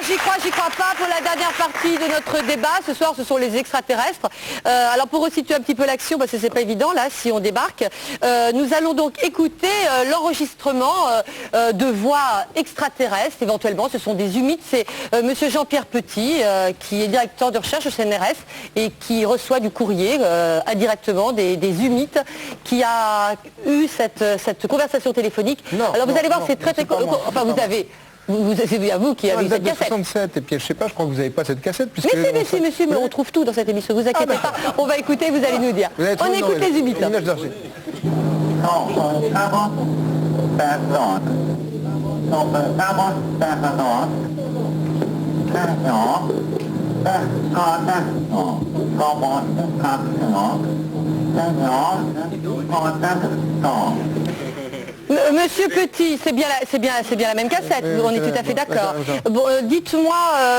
j'y crois pas. Pour la dernière partie de notre débat, ce soir, ce sont les extraterrestres. Alors pour resituer un petit peu l'action, parce que c'est pas évident là, si on débarque, nous allons donc écouter l'enregistrement de voix extraterrestres, éventuellement. Ce sont des humides. C'est monsieur Jean-Pierre Petit, qui est directeur de recherche au CNRS et qui reçoit du courrier indirectement des humides, qui a eu cette conversation téléphonique. Alors vous allez voir, c'est très... Enfin, vous avez... C'est bien vous qui avez cette cassette. 67, et puis je sais pas, je crois que vous n'avez pas cette cassette. Mais si, monsieur, mais on trouve tout dans cette émission, vous inquiétez pas. On va écouter, vous allez nous dire. On écoute les humides. Monsieur Petit, c'est bien la même cassette, on est tout à fait d'accord. Bon, dites-moi,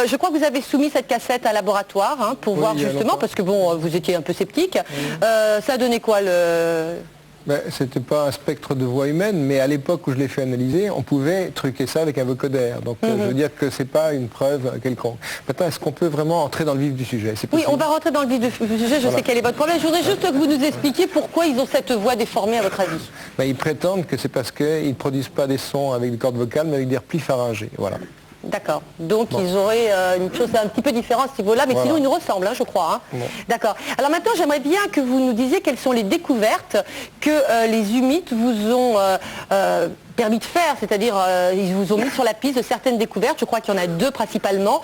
je crois que vous avez soumis cette cassette à laboratoire pour voir justement, parce que bon, vous étiez un peu sceptique. Ça a donné quoi le... C'était pas un spectre de voix humaine, mais à l'époque où je l'ai fait analyser, on pouvait truquer ça avec un vocodère. Donc je veux dire que c'est pas une preuve quelconque. Maintenant, est-ce qu'on peut vraiment entrer dans le vif du sujet? Oui, on va rentrer dans le vif du sujet, je sais quel est votre problème. Je voudrais juste que vous nous expliquiez pourquoi ils ont cette voix déformée à votre avis. Ils prétendent que c'est parce qu'ils ne produisent pas des sons avec des cordes vocales, mais avec des replis pharyngés. Voilà. D'accord. Donc ils auraient une chose un petit peu différente à ce niveau-là, mais sinon ils nous ressemblent, je crois. D'accord. Alors maintenant, j'aimerais bien que vous nous disiez quelles sont les découvertes que les humides vous ont permis de faire, c'est-à-dire ils vous ont mis sur la piste de certaines découvertes, je crois qu'il y en a deux principalement,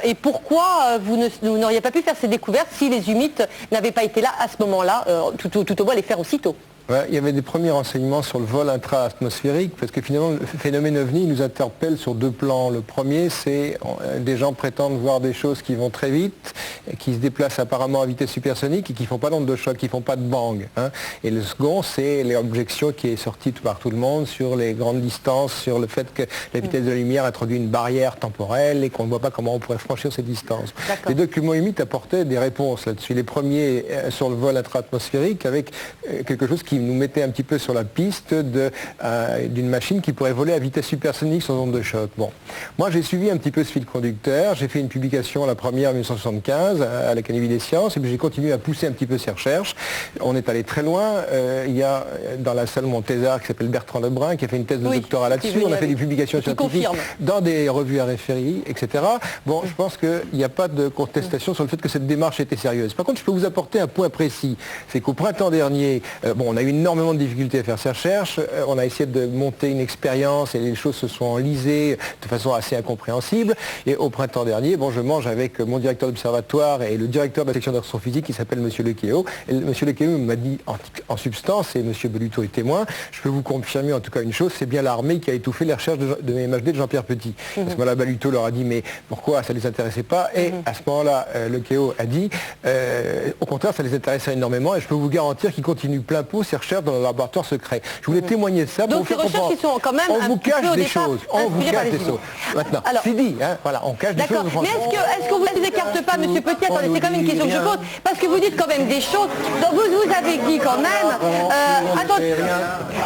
et pourquoi vous n'auriez pas pu faire ces découvertes si les humides n'avaient pas été là à ce moment-là, tout au moins les faire aussitôt? Il y avait des premiers renseignements sur le vol intra-atmosphérique, parce que finalement le phénomène OVNI nous interpelle sur deux plans. Le premier, c'est des gens prétendent voir des choses qui vont très vite, qui se déplacent apparemment à vitesse supersonique et qui ne font pas d'onde de choc, qui ne font pas de bang. Et le second, c'est l'objection qui est sortie par tout le monde sur les grandes distances, sur le fait que la vitesse de la lumière introduit une barrière temporelle et qu'on ne voit pas comment on pourrait franchir ces distances. Les documents humides apportaient des réponses là-dessus. Les premiers sur le vol intra-atmosphérique avec quelque chose qui nous mettait un petit peu sur la piste d'une machine qui pourrait voler à vitesse supersonique sans onde de choc. Bon, moi j'ai suivi un petit peu ce fil conducteur, j'ai fait une publication, la première en 1975 à l'Académie des sciences, et puis j'ai continué à pousser un petit peu ces recherches. On est allé très loin, il y a dans la salle mon thésard qui s'appelle Bertrand Lebrun qui a fait une thèse de doctorat là-dessus, on a fait des publications scientifiques dans des revues à référer, etc. Bon, je pense qu'il n'y a pas de contestation sur le fait que cette démarche était sérieuse. Par contre, je peux vous apporter un point précis, c'est qu'au printemps dernier, on a eu énormément de difficultés à faire ces recherches, on a essayé de monter une expérience et les choses se sont enlisées de façon assez incompréhensible, et au printemps dernier, je mange avec mon directeur d'observatoire et le directeur de la section d'astrophysique qui s'appelle M. Lequéo, et M. Lequéo m'a dit en substance, et M. Belluto est témoin, je peux vous confirmer en tout cas une chose, c'est bien l'armée qui a étouffé les recherches de MHD de Jean-Pierre Petit. À ce moment-là, Belluto leur a dit mais pourquoi ça ne les intéressait pas, et à ce moment-là, Lequéo a dit au contraire ça les intéressait énormément, et je peux vous garantir qu'ils continuent plein pot ces recherches dans le laboratoire secret. Je voulais témoigner de ça. Donc ces recherches qui sont quand même on vous cache des choses. On vous cache des choses. Maintenant, c'est dit, voilà, on cache des choses. Mais est-ce que vous ne les écarte pas, Monsieur Petit? Attendez, c'est quand même une question que je pose, parce que vous dites quand même des choses. Donc vous avez dit quand même.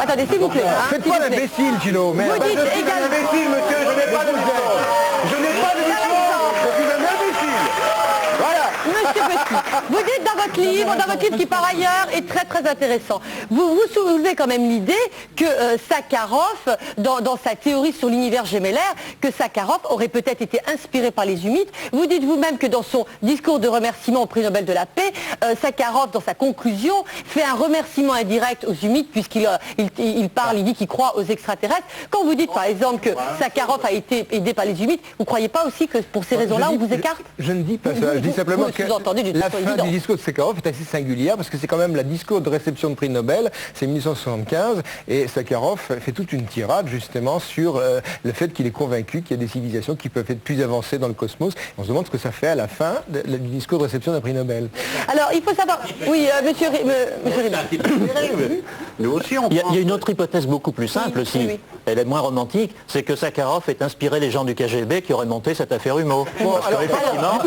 Attendez, s'il vous plaît. Faites pas l'imbécile, Gino. Vous dites également. Imbécile, monsieur, je n'ai pas de mission. Je n'ai pas de mission. Je suis un imbécile. Voilà. Monsieur Petit, vous dites dans votre livre qui par ailleurs est très très intéressant, vous soulevez quand même l'idée que Sakharov, dans sa théorie sur l'univers gémellaire, que Sakharov aurait peut-être été inspiré par les humides. Vous dites vous-même que dans son discours de remerciement au prix Nobel de la paix, Sakharov, dans sa conclusion, fait un remerciement indirect aux humides puisqu'il parle, il dit qu'il croit aux extraterrestres. Quand vous dites par exemple que Sakharov a été aidé par les humides, vous ne croyez pas aussi que pour ces raisons-là on vous écarte? Je ne dis pas ça, je dis simplement que la fin du discours de Sakharov est assez singulière parce que c'est quand même le discours de réception de prix Nobel, c'est 1975, et Sakharov fait toute une tirade justement sur le fait qu'il est convaincu qu'il y a des civilisations qui peuvent être plus avancées dans le cosmos. On se demande ce que ça fait à la fin du discours de réception d'un prix Nobel. Alors il faut savoir, oui, monsieur Nous aussi, il y a une autre hypothèse beaucoup plus simple aussi. Elle est moins romantique, c'est que Sakharov ait inspiré les gens du KGB qui auraient monté cette affaire Humo. Parce qu'effectivement,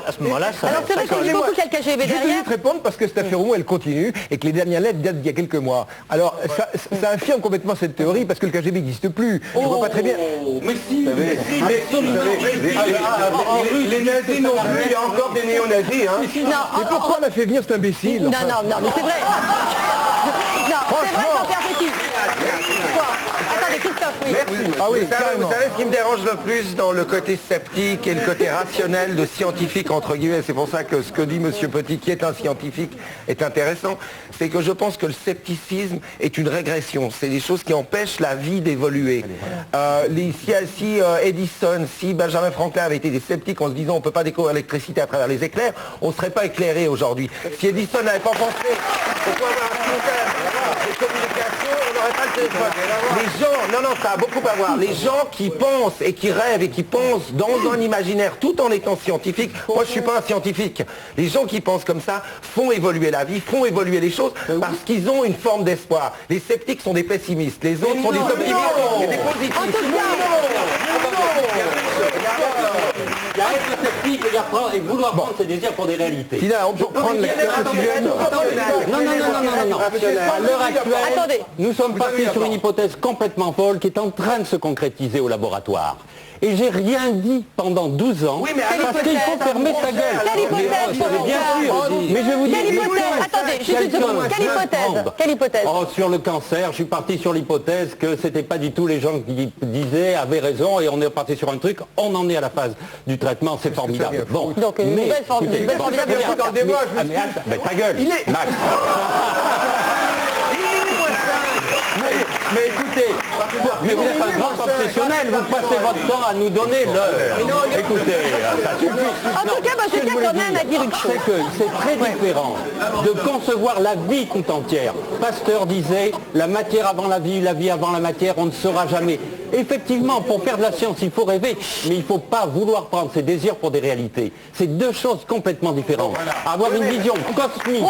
à ce moment-là, ça... Alors c'est vrai qu'il faut beaucoup qu'il y a le KGB Je vais derrière. te répondre parce que cette affaire au moins elle continue et que les dernières lettres datent d'il y a quelques mois. Alors ça affirme complètement cette théorie parce que le KGB n'existe plus. Je vois pas très bien. Mais si, les nazis non plus, il y a encore des néo-nazis. Hein. Mais pourquoi on a fait venir cet imbécile? Non, mais c'est vrai. Non, c'est vrai qu'en perspective. Quoi? Attendez, Christophe, oui. Merci. Ah oui, vous savez ce qui me dérange le plus dans le côté sceptique et le côté rationnel de scientifique entre guillemets, c'est pour ça que ce que dit Monsieur Petit, qui est un scientifique, est intéressant, c'est que je pense que le scepticisme est une régression. C'est des choses qui empêchent la vie d'évoluer. Si Edison, si Benjamin Franklin avait été des sceptiques en se disant on ne peut pas découvrir l'électricité à travers les éclairs, on ne serait pas éclairé aujourd'hui. Si Edison n'avait pas pensé qu'on pouvait avoir un système de communication, on n'aurait pas le téléphone. Les gens, non, ça a beaucoup à voir. Les gens qui pensent et qui rêvent et qui pensent dans un imaginaire tout en étant scientifiques, moi je ne suis pas un scientifique. Les gens qui pensent comme ça font évoluer la vie, font évoluer les choses parce qu'ils ont une forme d'espoir. Les sceptiques sont des pessimistes, les autres sont des optimistes et des positifs. Il y a être sceptique et vouloir prendre ses désirs pour des réalités. Tina, on peut prendre la Non. À l'heure actuelle, nous sommes partis sur une hypothèse complètement folle qui est en train de se concrétiser au laboratoire. Et j'ai rien dit pendant 12 ans, parce qu'il faut fermer sa gueule. Quelle hypothèse, Bien sûr, mais je vous dis... Quelle hypothèse? Attendez, juste une seconde. Quelle hypothèse? Sur le cancer, je suis parti sur l'hypothèse que c'était pas du tout les gens qui disaient avaient raison et on est parti sur un truc, on en est à la phase du traitement, c'est formidable. Bon, donc une nouvelle formidable. Mais ta gueule, Max. Mais écoutez, mais vous êtes un grand obsessionnel, vous passez votre temps à nous donner l'heure. Écoutez, ça suffit. En tout cas, moi je tiens quand même à dire une chose. C'est que c'est très différent de concevoir la vie tout entière. Pasteur disait, la matière avant la vie avant la matière, on ne saura jamais. Effectivement, pour faire de la science, il faut rêver, mais il ne faut pas vouloir prendre ses désirs pour des réalités. C'est deux choses complètement différentes. Avoir une vision cosmique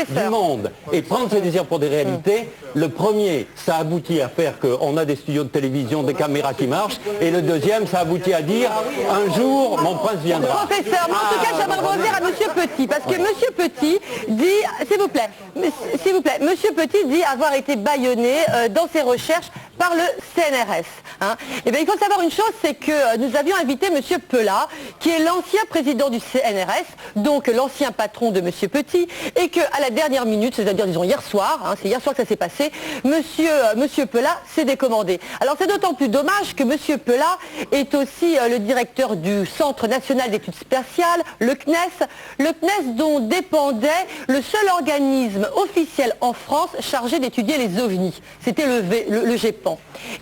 du monde et prendre ses désirs pour des réalités, le premier, ça aboutit à faire qu'on a des studios de télévision, des caméras qui marchent, et le deuxième, ça aboutit à dire, un jour, mon prince viendra. Professeur, mais en tout cas, j'aimerais revenir à Monsieur Petit, parce que Monsieur Petit dit, s'il vous plaît, Monsieur Petit dit avoir été bâillonné dans ses recherches par le CNRS. Hein. Et bien, il faut savoir une chose, c'est que nous avions invité Monsieur Pelat, qui est l'ancien président du CNRS, donc l'ancien patron de Monsieur Petit, et qu'à la dernière minute, c'est-à-dire disons hier soir, hein, c'est hier soir que ça s'est passé, Monsieur Pelat s'est décommandé. Alors c'est d'autant plus dommage que Monsieur Pelat est aussi le directeur du Centre national d'études spatiales, le CNES dont dépendait le seul organisme officiel en France chargé d'étudier les ovnis. C'était le GEPAN.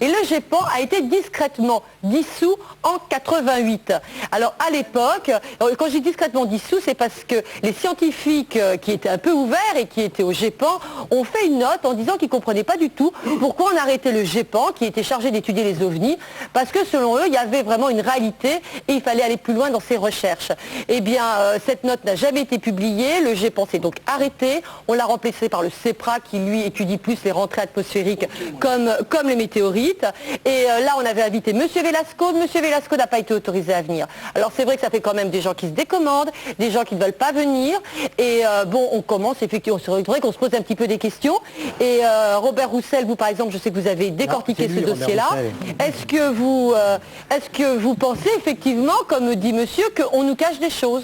Et le GEPAN a été discrètement dissous en 88. Alors à l'époque, quand je dis discrètement dissous, c'est parce que les scientifiques qui étaient un peu ouverts et qui étaient au GEPAN ont fait une note en disant qu'ils ne comprenaient pas du tout pourquoi on arrêtait le GEPAN qui était chargé d'étudier les ovnis, parce que selon eux, il y avait vraiment une réalité et il fallait aller plus loin dans ses recherches. Eh bien, cette note n'a jamais été publiée, le GEPAN s'est donc arrêté, on l'a remplacé par le CEPRA qui lui étudie plus les rentrées atmosphériques comme les météorites. Et là, on avait invité Monsieur Velasco. Monsieur Velasco n'a pas été autorisé à venir. Alors c'est vrai que ça fait quand même des gens qui se décommandent, des gens qui ne veulent pas venir. Et bon, on commence effectivement, c'est vrai qu'on se pose un petit peu des questions. Et Robert Roussel, vous par exemple, je sais que vous avez décortiqué ce dossier-là. Est-ce que vous pensez effectivement, comme dit monsieur, qu'on nous cache des choses?